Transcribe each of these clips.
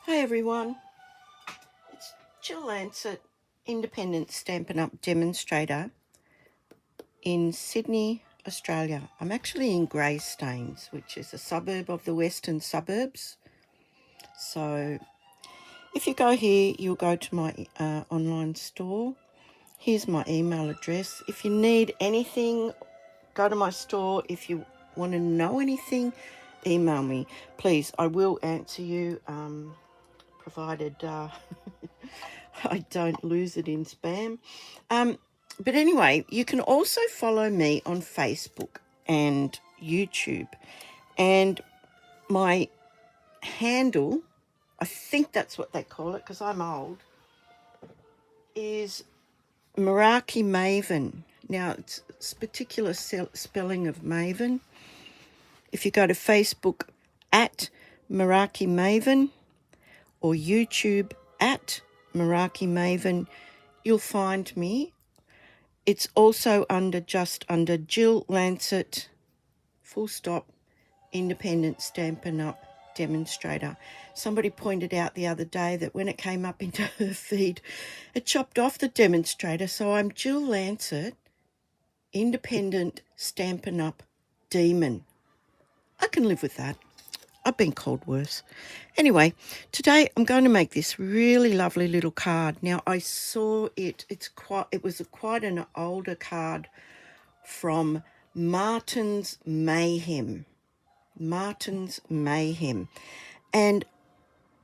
Hi everyone, it's Jill Lancet, independent Stampin' Up! Demonstrator in Sydney, Australia. I'm actually in Greystanes, which is a suburb of the western suburbs. So if you go here, you'll go to my online store. Here's my email address. If you need anything, go to my store. If you want to know anything, email me. Please, I will answer you, provided I don't lose it in spam. But anyway, you can also follow me on Facebook and YouTube. And my handle, I think that's what they call it because I'm old, is Meraki Maven. Now, it's a particular spelling of Maven. If you go to Facebook at Meraki Maven or YouTube at Meraki Maven, you'll find me. It's also just under Jill Lancet, full stop, independent Stampin' Up! Demonstrator. Somebody pointed out the other day that when it came up into her feed, it chopped off the demonstrator. So I'm Jill Lancet, independent Stampin' Up! Demon. I can live with that. I've been called worse. Anyway, today I'm going to make this really lovely little card. Now I saw it. It was quite an older card from Martin's Mayhem. Martin's Mayhem. And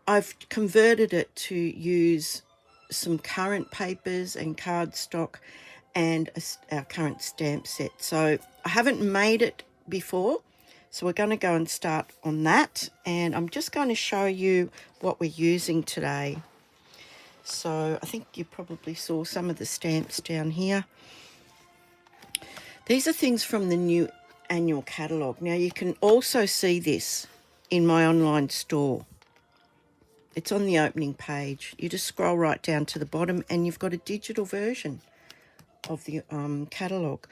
I've converted it to use some current papers and cardstock and our current stamp set. So I haven't made it before. So we're going to go and start on that, and I'm just going to show you what we're using today. So I think you probably saw some of the stamps down here. These are things from the new annual catalogue. Now you can also see this in my online store. It's on the opening page. You just scroll right down to the bottom and you've got a digital version of the catalogue.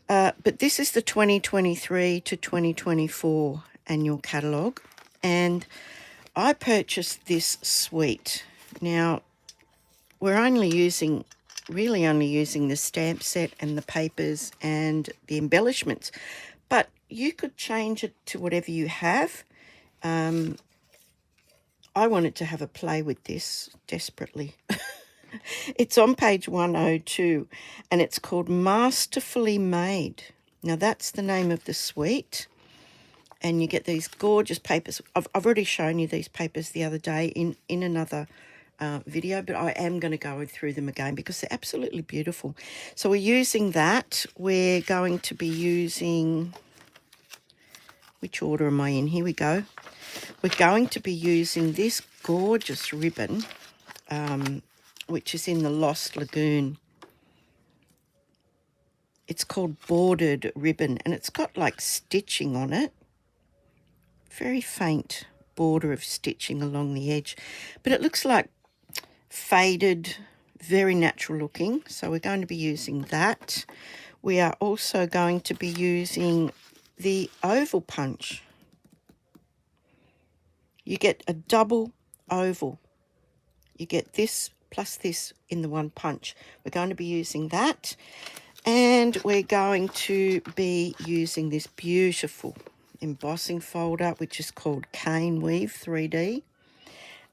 But this is the 2023 to 2024 annual catalogue, and I purchased this suite. Now, we're really only using the stamp set and the papers and the embellishments, but you could change it to whatever you have. I wanted to have a play with this desperately. It's on page 102 and it's called Masterfully Made. Now that's the name of the suite, and you get these gorgeous papers. I've already shown you these papers the other day in another video, but I am going to go through them again because they're absolutely beautiful. So we're using that. We're going to be using, which order am I in? Here we go. We're going to be using this gorgeous ribbon, which is in the Lost Lagoon. It's called Bordered Ribbon, and it's got like stitching on it. Very faint border of stitching along the edge. But it looks like faded, very natural looking. So we're going to be using that. We are also going to be using the oval punch. You get a double oval. You get this plus this in the one punch. We're going to be using that, and we're going to be using this beautiful embossing folder, which is called Cane Weave 3D,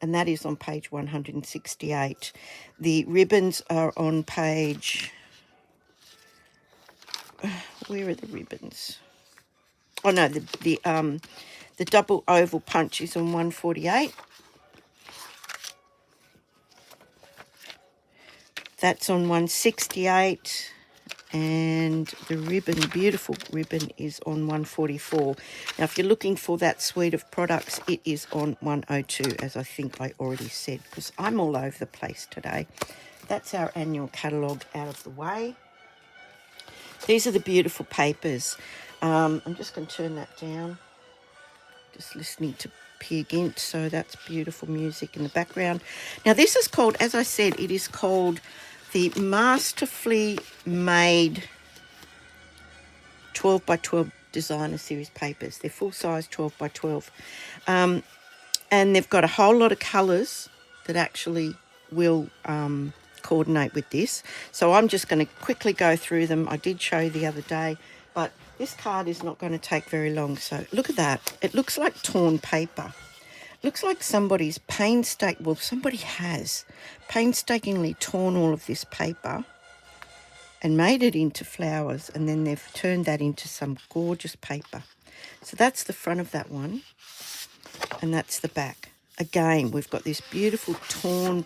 and that is on page 168. The ribbons are on page, where are the ribbons? Oh no, the double oval punch is on 148. That's on 168, and the ribbon, beautiful ribbon, is on 144. Now, if you're looking for that suite of products, it is on 102, as I think I already said, because I'm all over the place today. That's our annual catalogue out of the way. These are the beautiful papers. I'm just going to turn that down. Just listening to Peer Gynt, so that's beautiful music in the background. Now this is called, as I said, it is called the Masterfully Made 12 by 12 designer series papers. They're full size 12 by 12. And they've got a whole lot of colours that actually will coordinate with this. So I'm just going to quickly go through them. I did show you the other day, but this card is not going to take very long. So look at that. It looks like torn paper. Looks like somebody's somebody has painstakingly torn all of this paper and made it into flowers, and then they've turned that into some gorgeous paper. So that's the front of that one, and that's the back. Again, we've got this beautiful torn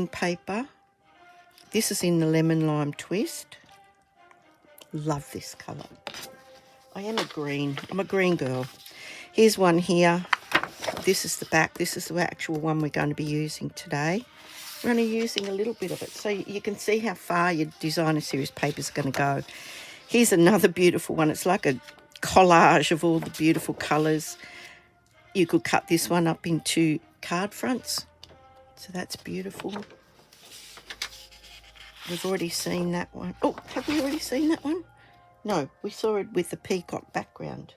paper. This is in the lemon lime twist. Love this colour. I'm a green girl. Here's one here. This is the back. This is the actual one we're going to be using today. We're only using a little bit of it, so you can see how far your designer series paper is going to go. Here's another beautiful one. It's like a collage of all the beautiful colours. You could cut this one up into card fronts. So that's beautiful. We've already seen that one. Oh, have we already seen that one? No, we saw it with the peacock background.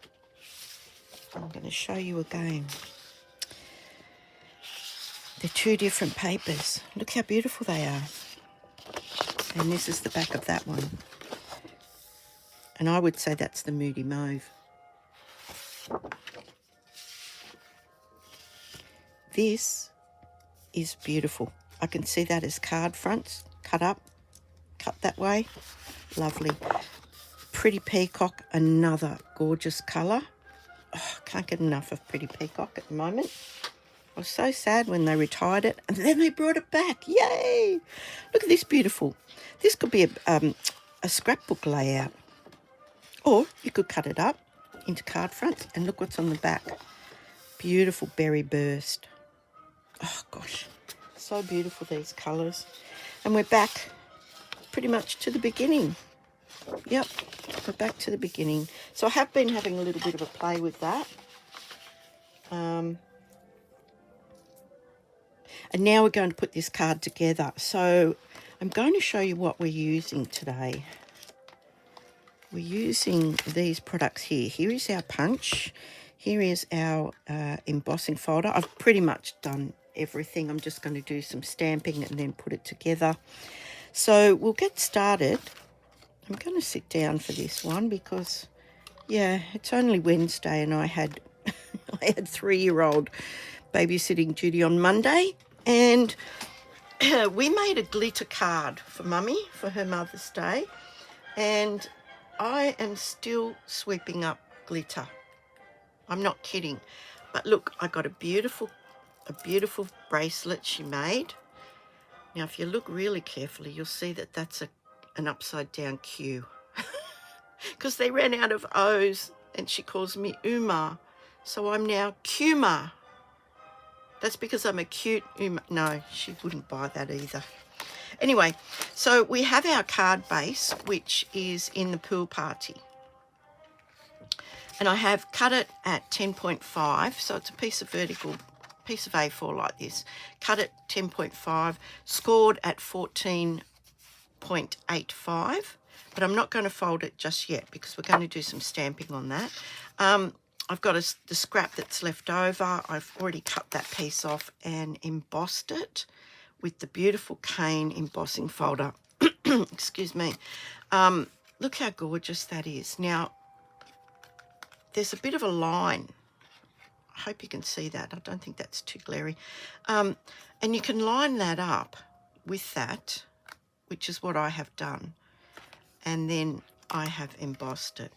I'm going to show you again. They're two different papers. Look how beautiful they are. And this is the back of that one. And I would say that's the Moody Mauve. This is beautiful. I can see that as card fronts, cut up, cut that way. Lovely. Pretty Peacock, another gorgeous colour. Oh, can't get enough of Pretty Peacock at the moment. I was so sad when they retired it, and then they brought it back. Yay! Look at this beautiful. This could be a scrapbook layout. Or you could cut it up into card fronts, and look what's on the back. Beautiful berry burst. Oh, gosh. So beautiful, these colours. And we're back pretty much to the beginning. Yep, we're back to the beginning. So I have been having a little bit of a play with that. And now we're going to put this card together. So I'm going to show you what we're using today. We're using these products here. Here is our punch. Here is our embossing folder. I've pretty much done everything. I'm just going to do some stamping and then put it together. So we'll get started. I'm going to sit down for this one because, yeah, it's only Wednesday and I had 3-year-old babysitting duty on Monday, and we made a glitter card for Mummy for her Mother's Day, and I am still sweeping up glitter. I'm not kidding. But look, I got a beautiful bracelet she made. Now, if you look really carefully, you'll see that that's an upside down Q. Because they ran out of O's and she calls me Uma. So I'm now Kuma. That's because I'm a cute Uma. No, she wouldn't buy that either. Anyway, so we have our card base, which is in the pool party. And I have cut it at 10.5, so it's a piece of A4 like this. Cut it 10.5, scored at 14.85, but I'm not going to fold it just yet because we're going to do some stamping on that. I've got the scrap that's left over. I've already cut that piece off and embossed it with the beautiful cane embossing folder. Excuse me. Look how gorgeous that is. Now, there's a bit of a line. I hope you can see that. I don't think that's too glary. And you can line that up with that, which is what I have done. And then I have embossed it.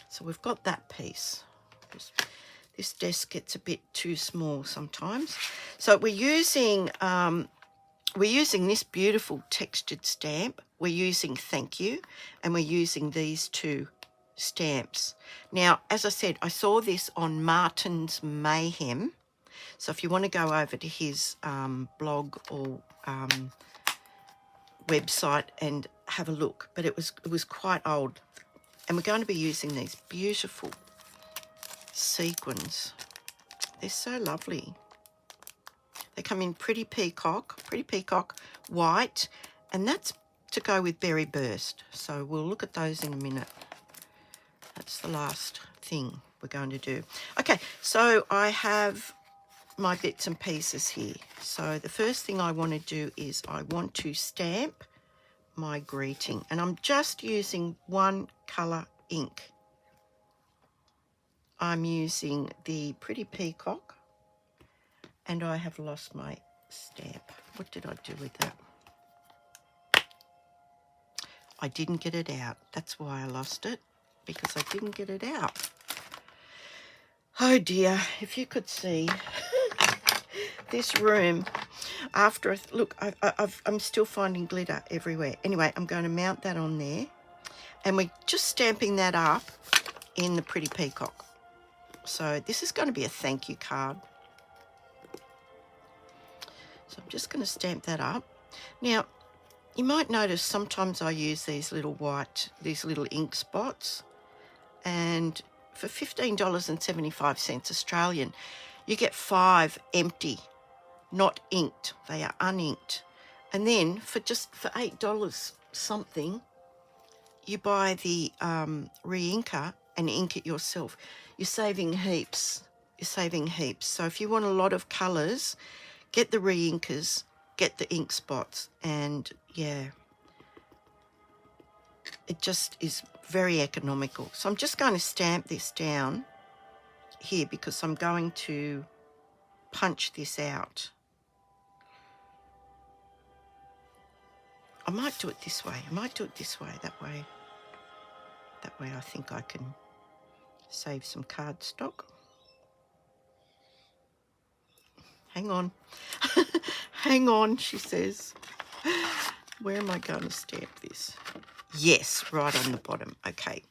So we've got that piece. This desk gets a bit too small sometimes. So we're using this beautiful textured stamp. We're using Thank You, and we're using these two stamps. Now, as I said, I saw this on Martin's Mayhem. So if you want to go over to his blog or website and have a look, but it was quite old. And we're going to be using these beautiful sequins. They're so lovely. They come in Pretty Peacock white, and that's to go with Berry Burst. So we'll look at those in a minute. That's the last thing. we're going to do. Okay, so I have my bits and pieces here. So the first thing I want to do is I want to stamp my greeting, and I'm just using one colour ink. I'm using the Pretty Peacock, and I have lost my stamp. What did I do with that? I didn't get it out. That's why I lost it, because I didn't get it out. Oh dear, if you could see this room after, look, I'm still finding glitter everywhere. Anyway, I'm going to mount that on there, and we're just stamping that up in the Pretty Peacock. So this is going to be a thank you card. So I'm just going to stamp that up. Now, you might notice sometimes I use these little ink spots, and for $15.75 Australian, you get 5 empty, not inked. They are uninked. And then for $8 something, you buy the re-inker and ink it yourself. You're saving heaps. You're saving heaps. So if you want a lot of colours, get the re-inkers, get the ink spots, and yeah, it just is very economical. So I'm just going to stamp this down here because I'm going to punch this out. I might do it this way. That way I think I can save some cardstock. Hang on. Hang on, she says. Where am I going to stamp this? Yes, right on the bottom. Okay.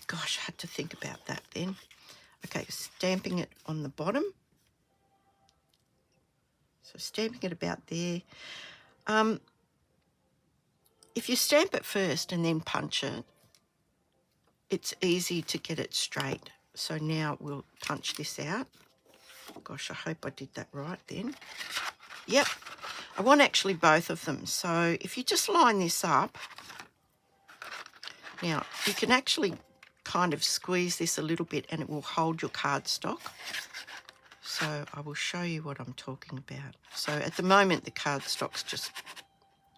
Gosh, I had to think about that then. Okay, stamping it on the bottom. So stamping it about there. If you stamp it first and then punch it, it's easy to get it straight. So now we'll punch this out. Gosh, I hope I did that right then. Yep, I want actually both of them. So if you just line this up, now you can actually kind of squeeze this a little bit and it will hold your cardstock. So I will show you what I'm talking about. So at the moment the cardstock's just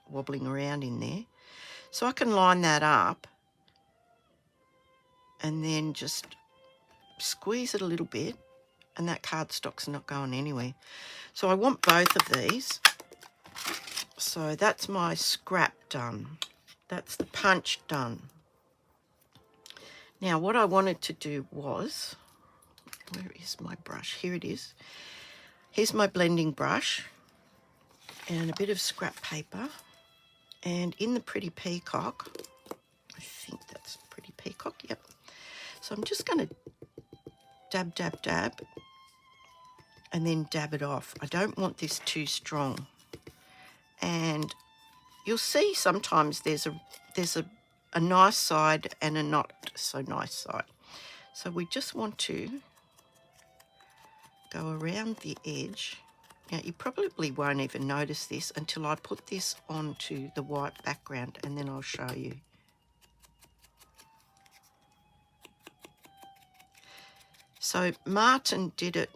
wobbling around in there. So I can line that up and then just squeeze it a little bit, and that cardstock's not going anywhere. So I want both of these. So that's my scrap done. That's the punch done. Now what I wanted to do was, where is my brush? Here it is. Here's my blending brush and a bit of scrap paper. And in the Pretty Peacock, I think that's Pretty Peacock, yep. So I'm just going to dab, dab, dab, and then dab it off. I don't want this too strong. And you'll see sometimes there's a nice side and a not so nice side. So we just want to go around the edge. Now you probably won't even notice this until I put this onto the white background, and then I'll show you. So Martin did it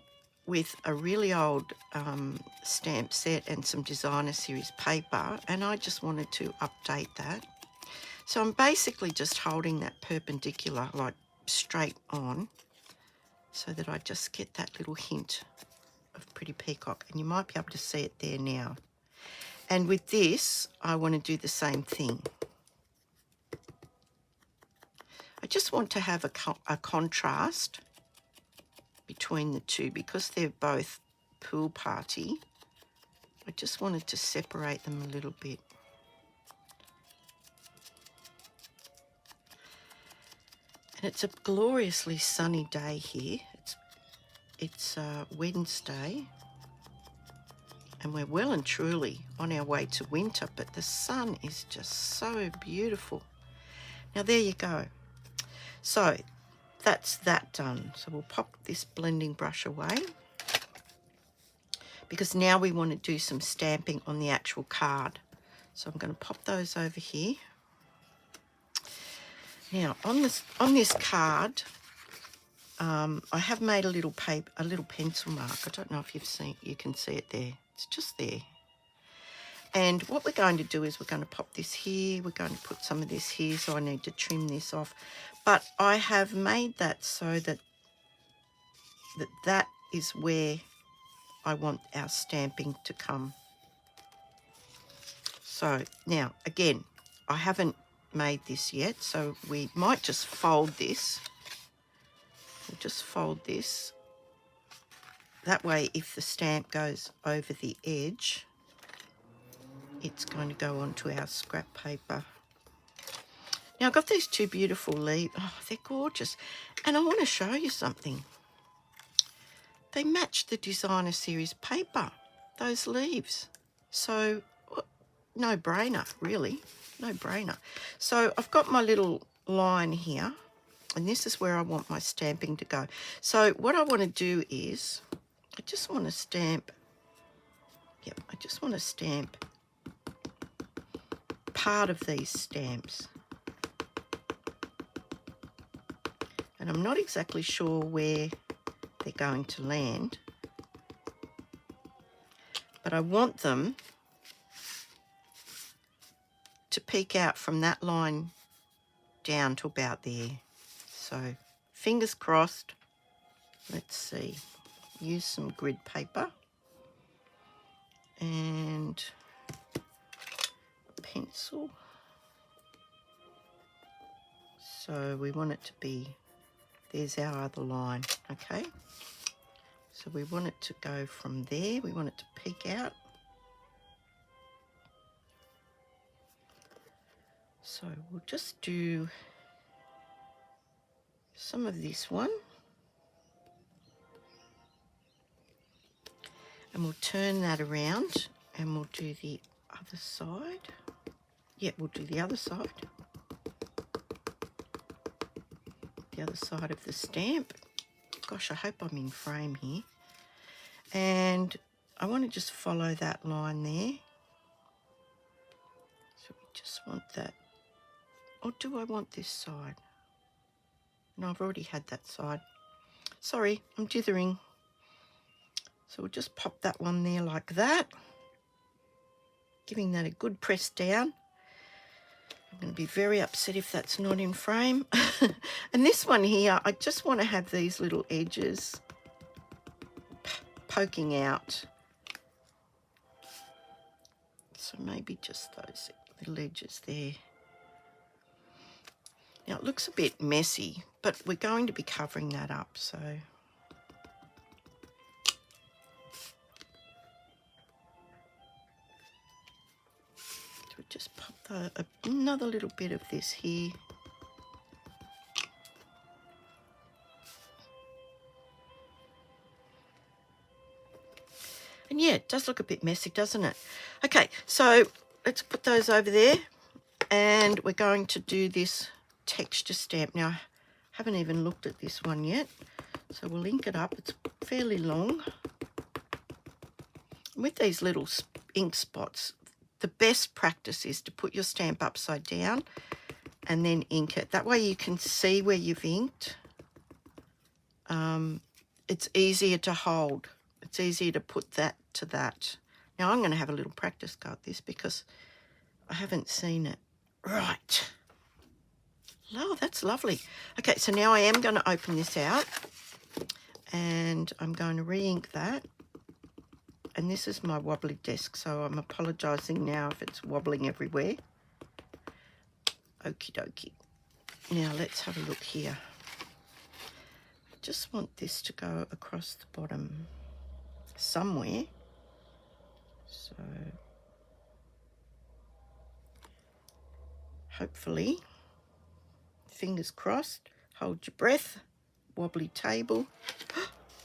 with a really old stamp set and some designer series paper, and I just wanted to update that. So I'm basically just holding that perpendicular, like straight on, so that I just get that little hint of Pretty Peacock, and you might be able to see it there now. And with this, I want to do the same thing. I just want to have a contrast between the two because they're both pool party. I just wanted to separate them a little bit. And it's a gloriously sunny day here. It's Wednesday, and we're well and truly on our way to winter, but the sun is just so beautiful. Now there you go. So that's that done. So we'll pop this blending brush away because now we want to do some stamping on the actual card. So I'm going to pop those over here. Now on this card, I have made a little pencil mark. I don't know if you can see it there. It's just there. And what we're going to do is we're going to pop this here. We're going to put some of this here, so I need to trim this off. But I have made that so that is where I want our stamping to come. So now, again, I haven't made this yet, so we might just fold this. We'll just fold this. That way, if the stamp goes over the edge, it's going to go onto our scrap paper. Now, I've got these two beautiful leaves. Oh, they're gorgeous. And I want to show you something. They match the designer series paper, those leaves. So, no brainer, really. No brainer. So, I've got my little line here, and this is where I want my stamping to go. So, what I want to do is, I just want to stamp, I just want to stamp part of these stamps. And I'm not exactly sure where they're going to land, but I want them to peek out from that line down to about there. So fingers crossed. Let's see, use some grid paper and a pencil. So we want it to be, there's our other line, okay? So we want it to go from there. We want it to peek out. So we'll just do some of this one. And we'll turn that around and we'll do the other side. Yeah, we'll do the other side. The other side of the stamp. Gosh, I hope I'm in frame here. And I want to just follow that line there. So we just want that. Or do I want this side? No, I've already had that side. Sorry, I'm dithering. So we'll just pop that one there like that. Giving that a good press down. I'm going to be very upset if that's not in frame. And this one here, I just want to have these little edges poking out. So maybe just those little edges there. Now it looks a bit messy, but we're going to be covering that up, so. So we just pop another little bit of this here. And yeah, it does look a bit messy, doesn't it? Okay, so let's put those over there, and we're going to do this texture stamp. Now, I haven't even looked at this one yet, so we'll ink it up. It's fairly long. With these little ink spots, the best practice is to put your stamp upside down and then ink it. That way you can see where you've inked. It's easier to hold. It's easier to put that to that. Now I'm going to have a little practice go at this because I haven't seen it. Right. Oh, that's lovely. Okay, so now I am going to open this out and I'm going to re-ink that. And this is my wobbly desk, so I'm apologising now if it's wobbling everywhere. Okie dokie. Now let's have a look here. I just want this to go across the bottom somewhere. So hopefully, fingers crossed, hold your breath, wobbly table.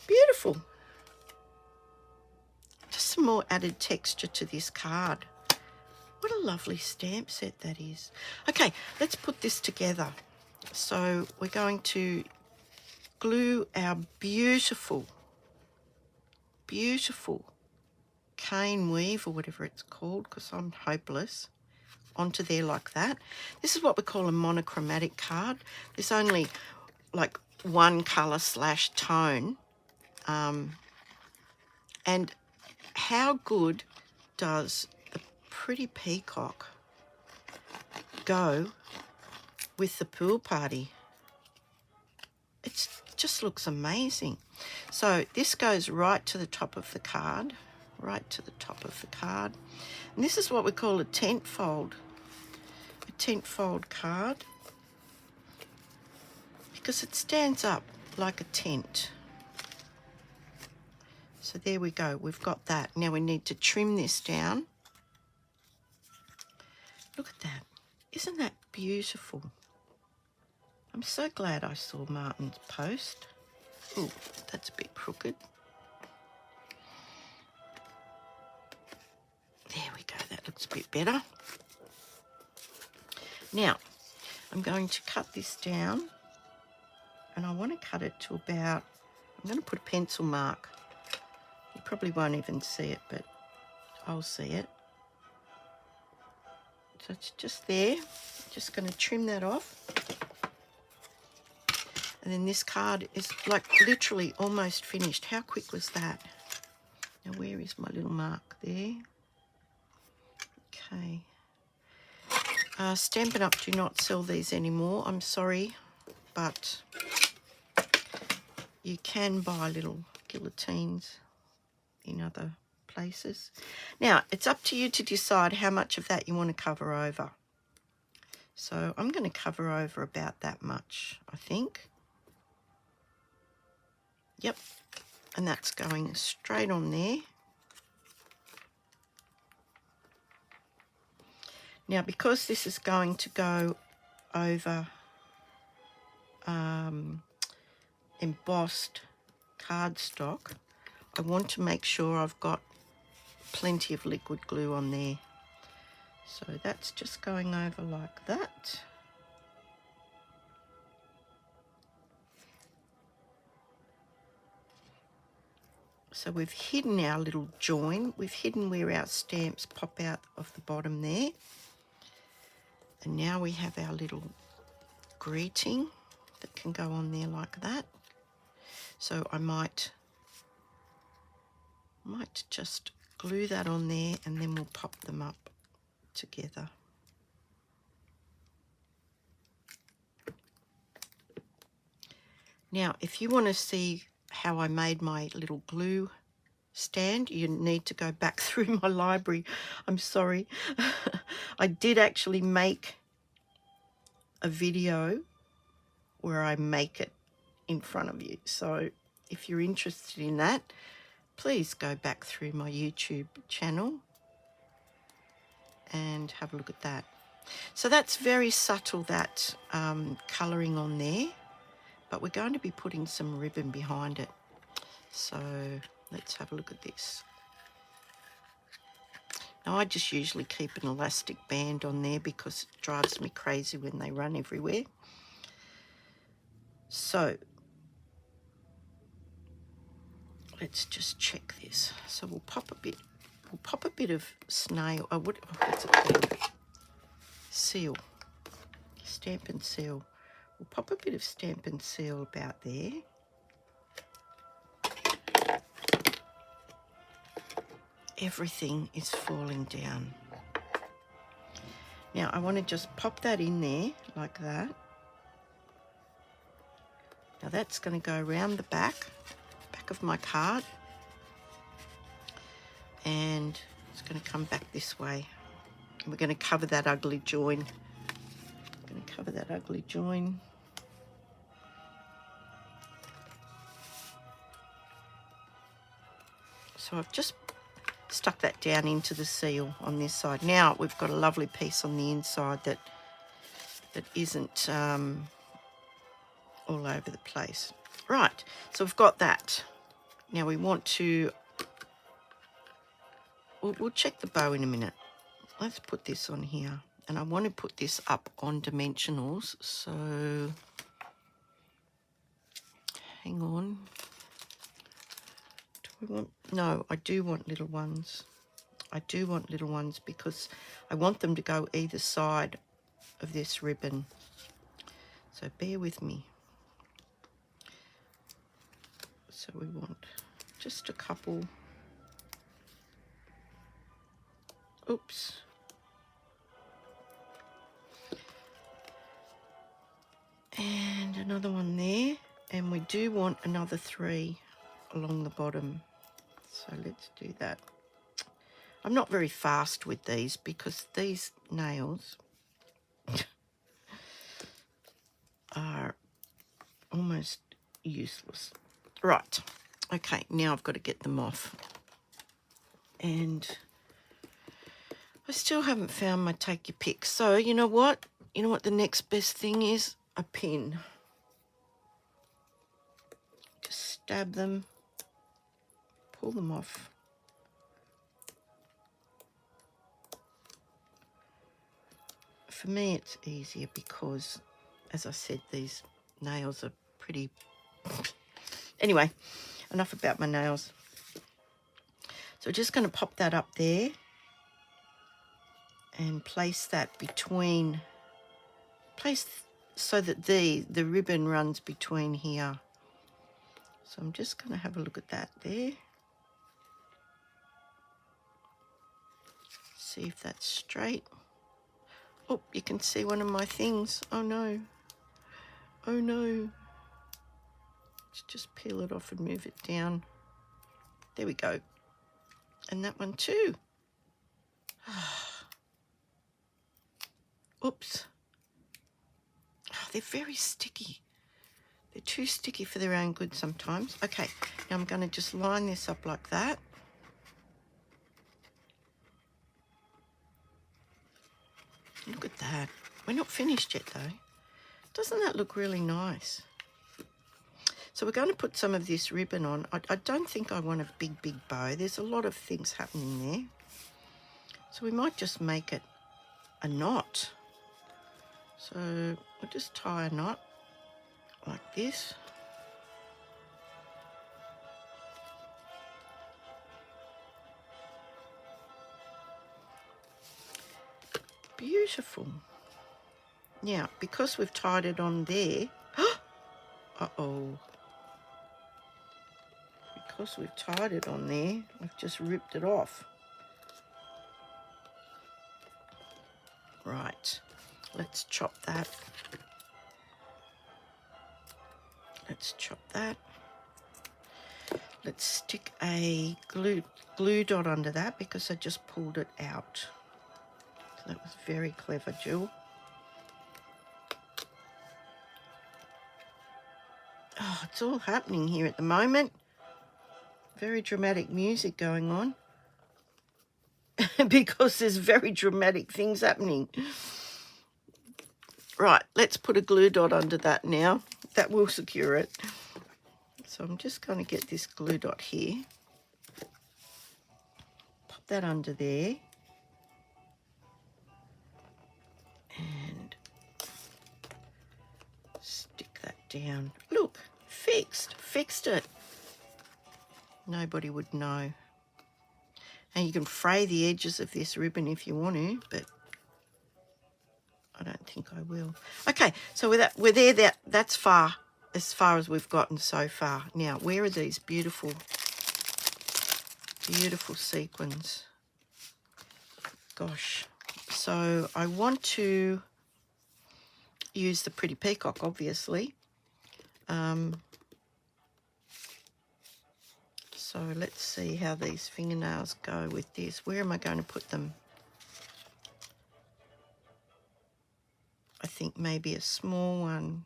Beautiful. Just some more added texture to this card. What a lovely stamp set that is. Okay, let's put this together. So we're going to glue our beautiful, beautiful cane weave or whatever it's called, because I'm hopeless, onto there like that. This is what we call a monochromatic card. There's only like one colour / tone. And how good does the pretty peacock go with the pool party? It just looks amazing. So this goes right to the top of the card, right to the top of the card. And this is what we call a tent fold card, because it stands up like a tent. So there we go, we've got that. Now we need to trim this down. Look at that. Isn't that beautiful? I'm so glad I saw Martin's post. Oh, that's a bit crooked. There we go, that looks a bit better. Now, I'm going to cut this down, and I want to cut it to about, I'm going to put a pencil mark. You probably won't even see it, but I'll see it. So it's just there. Just going to trim that off. And then this card is like literally almost finished. How quick was that? Now where is my little mark there? Okay. Stampin' Up do not sell these anymore. I'm sorry, but you can buy little guillotines in other places. Now, it's up to you to decide how much of that you want to cover over. So I'm going to cover over about that much, I think. Yep, and that's going straight on there. Now, because this is going to go over embossed cardstock, I want to make sure I've got plenty of liquid glue on there. So that's just going over like that. So we've hidden our little join. We've hidden where our stamps pop out of the bottom there. And now we have our little greeting that can go on there like that. So I might just glue that on there, and then we'll pop them up together. Now, if you want to see how I made my little glue stand, you need to go back through my library. I'm sorry. I did actually make a video where I make it in front of you. So if you're interested in that, please go back through my YouTube channel and have a look at that. So that's very subtle, that colouring on there, but we're going to be putting some ribbon behind it. So let's have a look at this. Now, I just usually keep an elastic band on there because it drives me crazy when they run everywhere. So let's just check this. So we'll pop a bit of snail. What's it called? Seal. Stampin' Seal. We'll pop a bit of Stampin' Seal about there. Everything is falling down. Now I want to just pop that in there like that. Now that's going to go around the back of my card, and it's going to come back this way. And we're going to cover that ugly join. So I've just stuck that down into the seal on this side. Now we've got a lovely piece on the inside that isn't all over the place. Right, so we've got that. Now we want to, we'll check the bow in a minute. Let's put this on here, and I want to put this up on dimensionals, so hang on. No, I do want little ones. I do want little ones because I want them to go either side of this ribbon. So bear with me. So we want just a couple. Oops. And another one there. And we do want another 3 along the bottom. So let's do that. I'm not very fast with these because these nails are almost useless. Right. Okay, now I've got to get them off. And I still haven't found my take your pick. So you know what? You know what the next best thing is? A pin. Just stab them, pull them off. For me it's easier because, as I said, these nails are pretty... Anyway, enough about my nails. So we're just going to pop that up there and place that between, so that the ribbon runs between here. So I'm just going to have a look at that there. See if that's straight. Oh, you can see one of my things. Oh no. Oh no. Let's just peel it off and move it down. There we go. And that one too. Oops. Oh, they're very sticky. They're too sticky for their own good sometimes. Okay, now I'm going to just line this up like that. Look at that. We're not finished yet though. Doesn't that look really nice? So we're going to put some of this ribbon on. I don't think I want a big bow. There's a lot of things happening there. So we might just make it a knot. So we'll just tie a knot like this. Beautiful. Now, because we've tied it on there, uh-oh. Because we've tied it on there, I've just ripped it off. Right, let's chop that. Let's chop that. Let's stick a glue dot under that because I just pulled it out. So that was very clever, Jill. Oh, it's all happening here at the moment. Very dramatic music going on. Because there's very dramatic things happening. Right, let's put a glue dot under that now. That will secure it. So I'm just going to get this glue dot here. Pop that under there. And stick that down. Look, fixed it. Nobody would know. And you can fray the edges of this ribbon if you want to, but I don't think I will. Okay, so we're there. That's as far as we've gotten so far. Now, where are these beautiful sequins? Gosh. So I want to use the Pretty Peacock, obviously. So let's see how these fingernails go with this. Where am I going to put them? I think maybe a small one.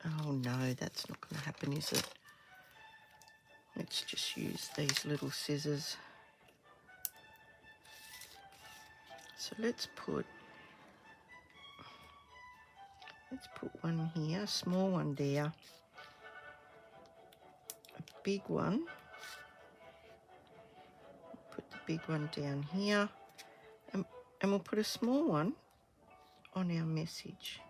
Oh no, that's not going to happen, is it? Let's just use these little scissors. So let's put one here, a small one there, a big one. Put the big one down here, and we'll put a small one on our message.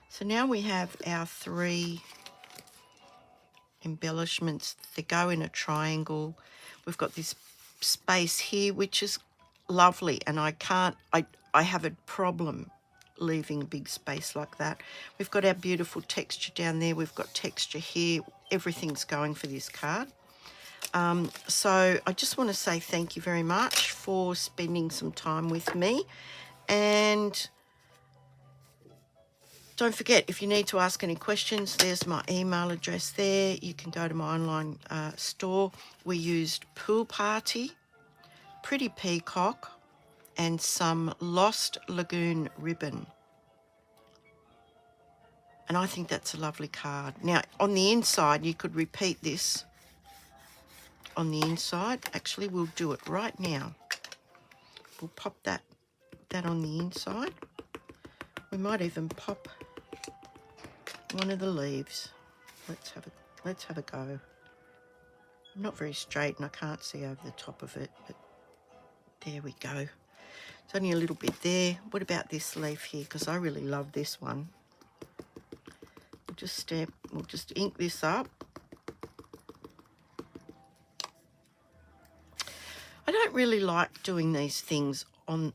So now we have our 3 embellishments. They go in a triangle. We've got this space here, which is lovely, and I have a problem leaving a big space like that. We've got our beautiful texture down there. We've got texture here. Everything's going for this card. So I just want to say thank you very much for spending some time with me. And don't forget, if you need to ask any questions, there's my email address there. You can go to my online store. We used Pool Party, Pretty Peacock, and some Lost Lagoon ribbon. And I think that's a lovely card. Now, on the inside, you could repeat this on the inside. Actually, we'll do it right now. We'll pop that on the inside. We might even pop one of the leaves. Let's have a go. I'm not very straight and I can't see over the top of it, but there we go. It's only a little bit there. What about this leaf here? Because I really love this one. We'll just ink this up. I don't really like doing these things on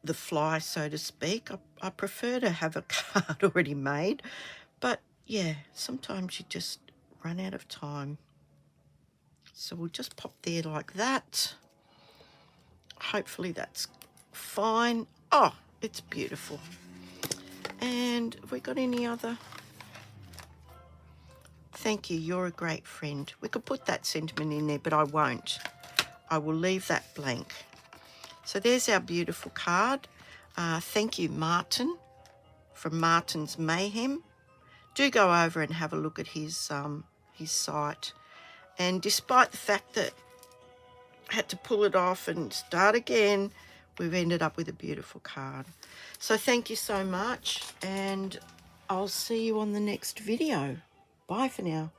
the fly, so to speak. I prefer to have a card already made, but yeah, sometimes you just run out of time. So we'll just pop there like that. Hopefully that's fine. Oh, it's beautiful. And have we got any other? Thank you, you're a great friend. We could put that sentiment in there, but I won't. I will leave that blank. So there's our beautiful card. Thank you, Martin, from Martin's Mayhem. Do go over and have a look at his site. And despite the fact that I had to pull it off and start again, we've ended up with a beautiful card. So thank you so much, and I'll see you on the next video. Bye for now.